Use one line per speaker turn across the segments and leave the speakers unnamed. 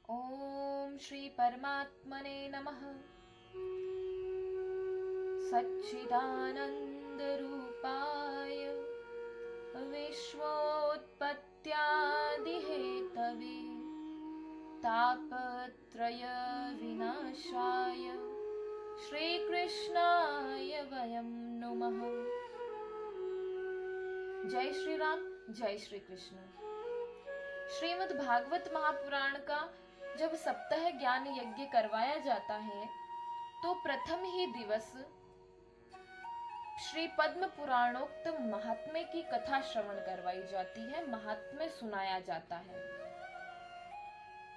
ओम श्री परमात्मने नमः। सच्चिदानंद रूपाय विश्वोत्पत्त्यादिहेतवे तापत्रय विनाशाय श्रीकृष्णाय वयं नुमः। जय श्री राम, जय श्री कृष्ण। श्रीमद् भागवत महापुराण का जब सप्ताह ज्ञान यज्ञ करवाया जाता है तो प्रथम ही दिवस श्री पद्म पुराणोक्त महात्म्य की कथा श्रवण करवाई जाती है, महात्म्य सुनाया जाता है।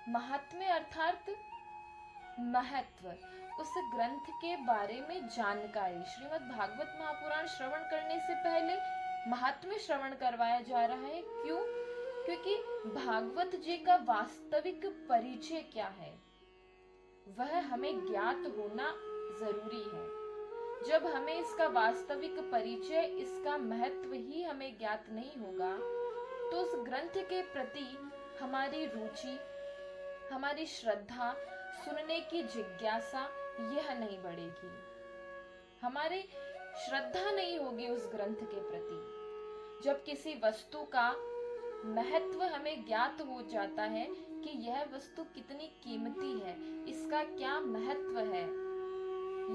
महात्म्य अर्थात महत्व, उस ग्रंथ के बारे में जानकारी। श्रीमद् भागवत महापुराण श्रवण करने से पहले महात्म्य श्रवण करवाया जा रहा है। क्यों? क्योंकि भागवत जी का वास्तविक परिचय क्या है वह हमें ज्ञात होना जरूरी है। जब हमें इसका वास्तविक परिचय, इसका महत्व ही हमें ज्ञात नहीं होगा तो उस ग्रंथ के प्रति हमारी रुचि, हमारी श्रद्धा, सुनने की जिज्ञासा यह नहीं बढ़ेगी, हमारी श्रद्धा नहीं होगी उस ग्रंथ के प्रति। जब किसी वस्तु का महत्व हमें ज्ञात हो जाता है कि यह वस्तु कितनी कीमती है, इसका क्या महत्व है,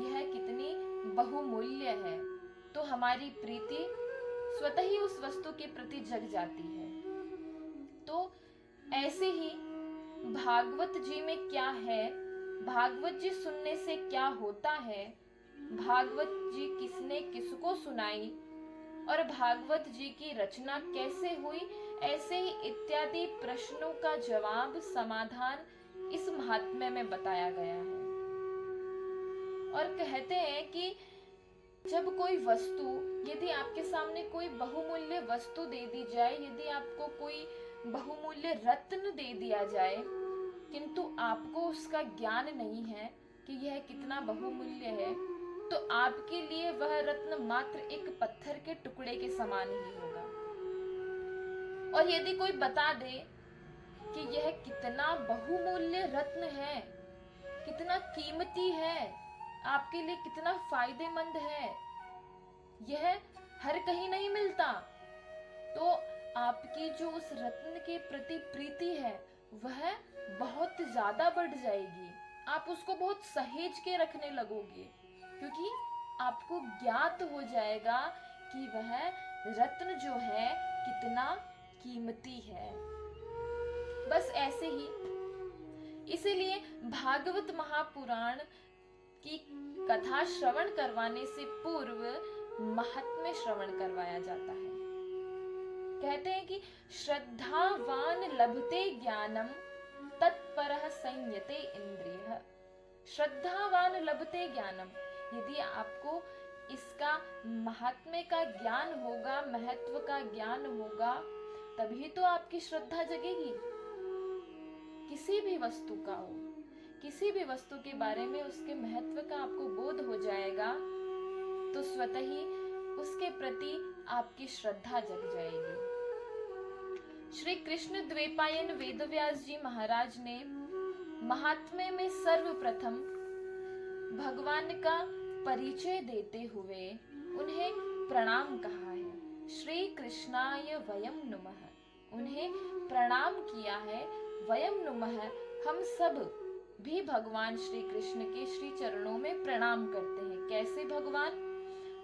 यह कितनी बहुमूल्य है, तो हमारी प्रीति स्वतः ही उस वस्तु के प्रति जग जाती है। तो ऐसे ही भागवत जी में क्या है, भागवत जी सुनने से क्या होता है, भागवत जी किसने किसको सुनाई और भागवत जी की रचना कैसे हुई, ऐसे ही इत्यादि प्रश्नों का जवाब, समाधान इस महात्म्य में बताया गया है। और कहते हैं कि जब कोई वस्तु, यदि आपके सामने कोई बहुमूल्य वस्तु दे दी जाए, यदि आपको कोई बहुमूल्य रत्न दे दिया जाए किंतु आपको उसका ज्ञान नहीं है कि यह कितना बहुमूल्य है, तो आपके लिए वह रत्न मात्र एक पत्थर के टुकड़े के समान ही होगा। और यदि कोई बता दे कि यह कितना बहुमूल्य रत्न है, कितना कीमती है, आपके लिए कितना फायदेमंद है, यह हर कहीं नहीं मिलता, तो आपकी जो उस रत्न के प्रति प्रीति है वह बहुत ज्यादा बढ़ जाएगी। आप उसको बहुत सहेज के रखने लगोगे क्योंकि आपको ज्ञात हो जाएगा कि वह रत्न जो है कितना कीमती है। बस ऐसे ही, इसीलिए भागवत महापुराण की कथा श्रवण करवाने से पूर्व महात्म्य श्रवण करवाया जाता है। कहते हैं कि श्रद्धावान लभते ज्ञानम तत्परः संयते इंद्रियः। श्रद्धावान लभते ज्ञानम, यदि आपको इसका महात्म्य का ज्ञान होगा, महत्व का ज्ञान होगा, तभी तो आपकी श्रद्धा जगेगी। किसी भी वस्तु का हो, किसी भी वस्तु के बारे में उसके महत्व का आपको बोध हो जाएगा तो स्वतः ही उसके प्रति आपकी श्रद्धा जग जाएगी। श्री कृष्ण द्वैपायन वेदव्यास जी महाराज ने महात्म्य में सर्वप्रथम भगवान का परिचय देते हुए उन्हें प्रणाम कहा है। श्री कृष्णाय वयम नुमः, उन्हें प्रणाम किया है। वयम नुमः, हम सब भी भगवान श्री कृष्ण के श्री चरणों में प्रणाम करते हैं। कैसे भगवान?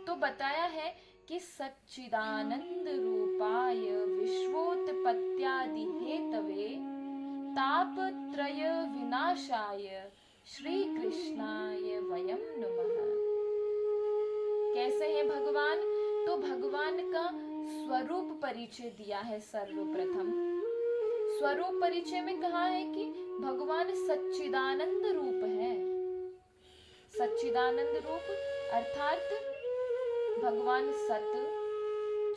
तो बताया है कि सच्चिदानंद रूपाय विश्वोत्पत्त्यादि हेतवे तापत्रय विनाशाय श्री कृष्णाय वयम नुमः। कैसे हैं भगवान? तो भगवान का स्वरूप परिचय दिया है। सर्वप्रथम स्वरूप परिचय में कहा है कि भगवान सच्चिदानंद रूप है। सच्चिदानंद रूप अर्थात भगवान सत,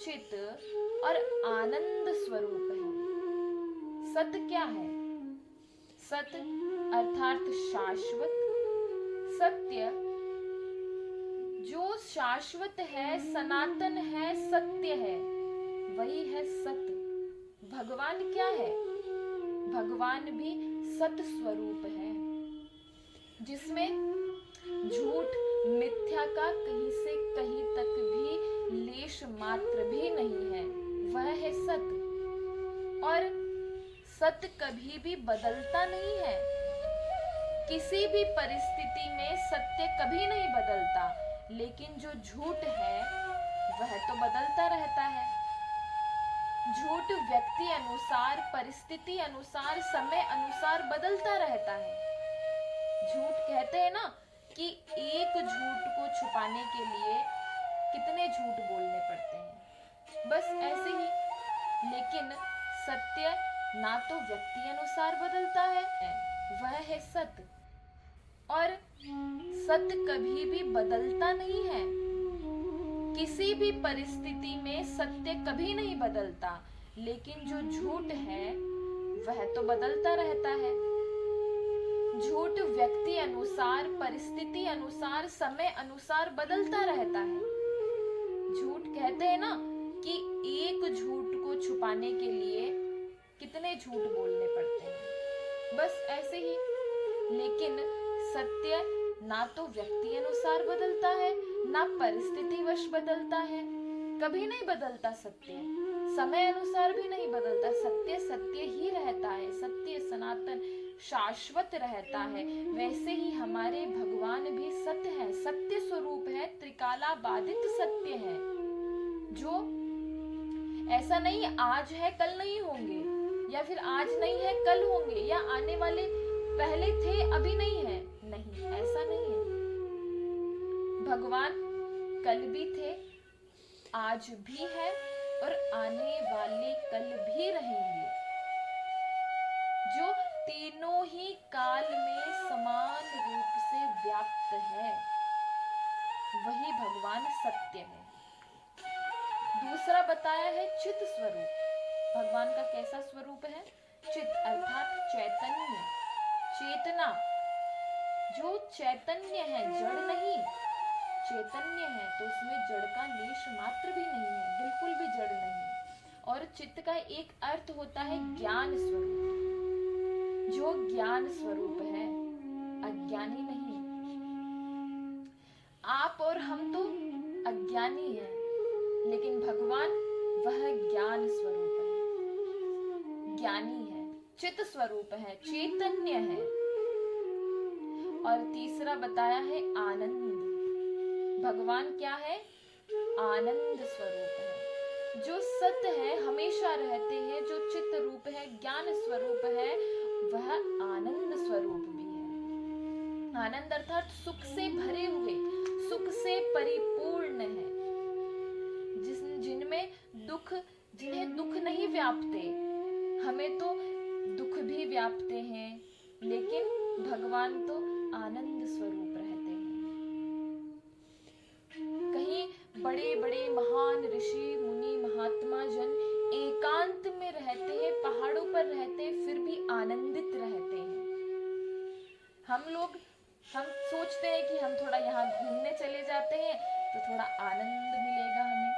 चित और आनंद स्वरूप है। सत क्या है? सत अर्थात शाश्वत, सत्य जो शाश्वत है, सनातन है, सत्य है, वही है सत। भगवान क्या है? भगवान भी सत स्वरूप है, जिसमें झूठ मिथ्या का कहीं से कहीं तक भी लेश मात्र भी नहीं है। वह है सत्य, और सत्य कभी भी बदलता नहीं है। किसी भी परिस्थिति में सत्य कभी नहीं बदलता, लेकिन जो झूठ है वह तो बदलता रहता है। झूठ व्यक्ति अनुसार, परिस्थिति अनुसार, समय अनुसार बदलता रहता है। झूठ कहते हैं ना कि एक झूठ को छुपाने के लिए कितने झूठ बोलने पड़ते हैं, बस ऐसे ही। लेकिन सत्य ना तो व्यक्ति अनुसार बदलता है, वह है सत्य, और सत्य कभी भी बदलता नहीं है। किसी भी परिस्थिति में सत्य कभी नहीं बदलता, लेकिन जो झूठ है वह तो बदलता रहता है। झूठ व्यक्ति अनुसार, परिस्थिति अनुसार, समय अनुसार बदलता रहता है। झूठ कहते हैं ना कि एक झूठ को छुपाने के लिए कितने झूठ बोलने पड़ते हैं, बस ऐसे ही। लेकिन सत्य ना तो व्यक्ति अनुसार बदलता है, ना परिस्थिति वश बदलता है, कभी नहीं बदलता सत्य। समय अनुसार भी नहीं बदलता, सत्य सत्य ही रहता है, सत्य सनातन शाश्वत रहता है। वैसे ही हमारे भगवान भी सत्य है, सत्य स्वरूप है, त्रिकाला बाधित सत्य है, जो ऐसा नहीं आज है कल नहीं होंगे, या फिर आज नहीं है कल होंगे, या आने वाले पहले थे अभी नहीं है, नहीं, ऐसा नहीं है। भगवान कल भी थे, आज भी है, और आने वाले कल भी रहेंगे, जो तीनों ही काल में समान रूप से व्याप्त है, वही भगवान सत्य है। दूसरा बताया है चित स्वरूप। भगवान का कैसा स्वरूप है? चित अर्थात चैतन्य, चेतना। जो चैतन्य है, जड़ नहीं, चैतन्य है, तो उसमें जड़ का लेश मात्र भी नहीं है, बिल्कुल भी जड़ नहीं। और चित्त का एक अर्थ होता है ज्ञान स्वरूप, जो ज्ञान स्वरूप है, अज्ञानी नहीं। आप और हम तो अज्ञानी हैं, लेकिन भगवान वह ज्ञान स्वरूप है, ज्ञानी है, चित स्वरूप है, चैतन्य है। और तीसरा बताया है आनंद। भगवान क्या है? आनंद स्वरूप है, जो सत्य है, हमेशा रहते हैं, जो चित्त रूप है, ज्ञान स्वरूप है, वह आनंद स्वरूप भी है। आनंद अर्थात सुख से भरे हुए, सुख से परिपूर्ण है, जिनमें दुख, जिन्हें दुख नहीं व्यापते। हमें तो दुख भी व्यापते हैं, लेकिन भगवान तो आनंद स्वरूप रहते हैं। कहीं बड़े बड़े महान ऋषि मुनि महात्मा जन एकांत में रहते हैं, पहाड़ों पर रहते हैं, फिर भी आनंदित रहते हैं। हम सोचते हैं कि हम थोड़ा यहाँ घूमने चले जाते हैं तो थोड़ा आनंद मिलेगा हमें,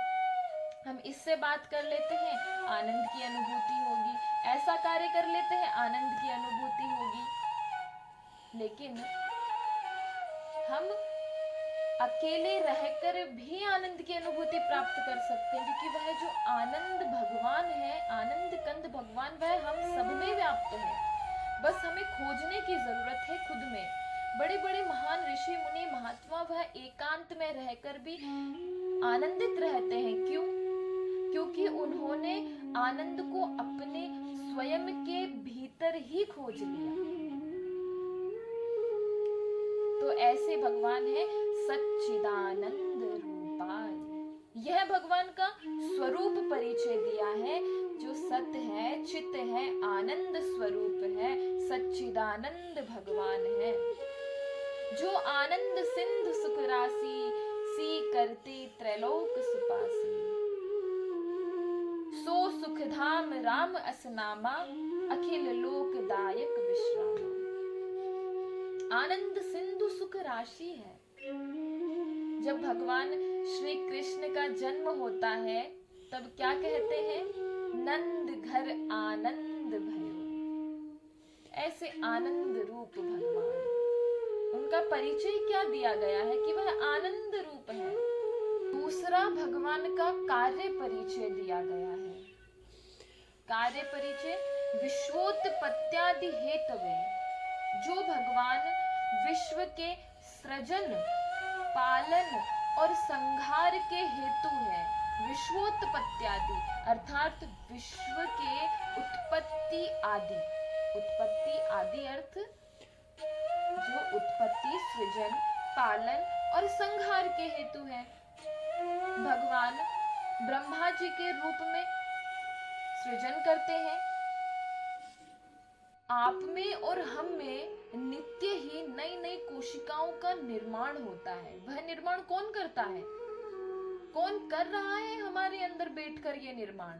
हम इससे बात कर लेते हैं, आनंद की अनुभूति होगी, ऐसा कार्य कर लेते हैं, आनंद की अनुभूति होगी। लेकिन हम अकेले रहकर भी आनंद की अनुभूति प्राप्त कर सकते हैं, क्योंकि वह जो आनंद भगवान है, आनंद कंद भगवान, वह हम सब में व्याप्त है। बस हमें खोजने की जरूरत है खुद में। बड़े बड़े महान ऋषि मुनि महात्मा वह एकांत में रहकर भी आनंदित रहते हैं। क्यों? क्योंकि उन्होंने आनंद को अपने स्वयं के भीतर ही खोज लिया। तो ऐसे भगवान है सच्चिदानंद रूपाय। यह भगवान का स्वरूप परिचय दिया है, जो सत्य है, चित्त है, आनंद स्वरूप है, सच्चिदानंद भगवान है, जो आनंद सिंधु सुख राशि, सी करते त्रैलोक सुपासी। सो सुख धाम राम असनामा, अखिल लोकदायक विश्रामा। आनंद सिंधु सुख राशि है। जब भगवान श्री कृष्ण का जन्म होता है, तब क्या कहते हैं? नंद घर आनंद भयो। ऐसे आनंद रूप भगवान, उनका परिचय क्या दिया गया है कि वह आनंद रूप है। दूसरा, भगवान का कार्य परिचय दिया गया है। कार्य परिचय, विश्वोत्पत्त्यादि हेतवे, जो भगवान विश्व के सृजन, पालन और संहार के हेतु है। विश्वोत्पत्त्यादि अर्थात विश्व के उत्पत्ति आदि। उत्पत्ति आदि अर्थ जो उत्पत्ति, सृजन, पालन और संहार के हेतु है। भगवान ब्रह्मा जी के रूप में सृजन करते हैं। आप में और हम में नित्य ही नई नई कोशिकाओं का निर्माण होता है। वह निर्माण कौन करता है? कौन कर रहा है हमारे अंदर बैठकर ये निर्माण?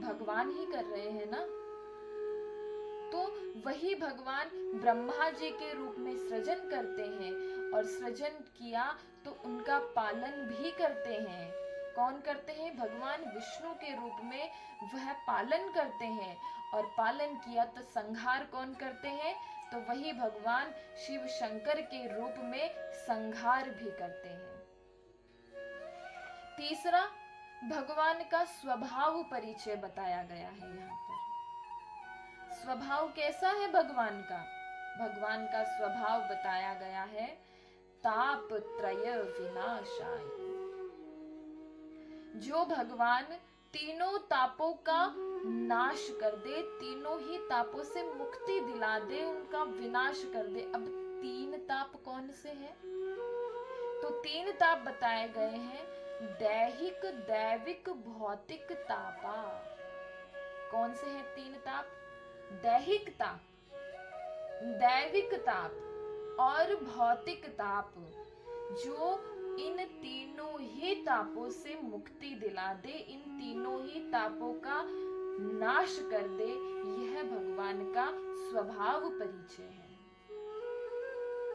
भगवान ही कर रहे हैं ना। तो वही भगवान ब्रह्मा जी के रूप में सृजन करते हैं और सृजन किया तो उनका पालन भी करते हैं। कौन करते हैं? भगवान विष्णु के रूप में वह पालन करते हैं और पालन किया तो संहार कौन करते हैं? तो वही भगवान शिव शंकर के रूप में संहार भी करते हैं। तीसरा, भगवान का स्वभाव परिचय बताया गया है। यहाँ पर स्वभाव कैसा है भगवान का? भगवान का स्वभाव बताया गया है ताप त्रय विनाशाय। जो भगवान तीनों तापों का नाश कर दे, तीनों ही तापों से मुक्ति दिला दे, उनका विनाश कर दे। अब तीन ताप कौन से हैं? तो तीन ताप बताए गए हैं, दैहिक, दैविक, भौतिक तापा। कौन से हैं तीन ताप? दैहिक ताप, दैविक ताप और भौतिक ताप। जो इन तीनों ही तापों से मुक्ति दिला दे, इन तीनों ही तापों का नाश कर दे, यह भगवान का स्वभाव परिचय है।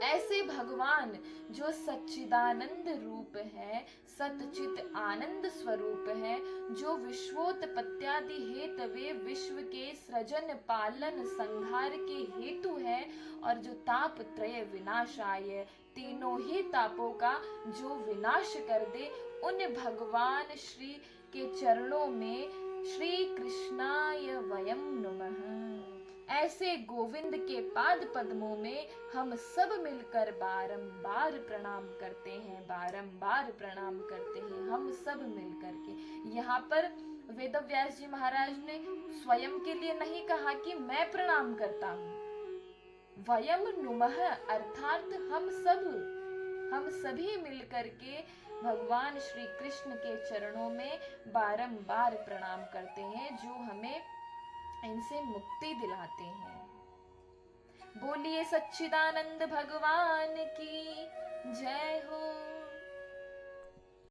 ऐसे भगवान जो सच्चिदानंद रूप है, सतचित आनंद स्वरूप है, जो विश्वोत्पत्त्यादि हेतवे विश्व के सृजन, पालन, संहार के हेतु है और जो ताप त्रय विनाशाय, तीनों ही तापों का जो विनाश कर दे, उन भगवान श्री के चरणों में श्री कृष्णाय वयम नमः। ऐसे गोविंद के पाद पद्मों में हम सब मिलकर बारंबार प्रणाम करते हैं, बारंबार प्रणाम करते हैं, हम सब मिलकर के। यहाँ पर वेदव्यास जी महाराज ने स्वयं के लिए नहीं कहा कि मैं प्रणाम करता हूँ। वयम नुमः अर्थात हम सभी मिलकर के भगवान श्री कृष्ण के चरणों में बारंबार प्रणाम करते हैं, जो हमें इनसे मुक्ति दिलाते हैं। बोलिए सच्चिदानंद भगवान की जय हो।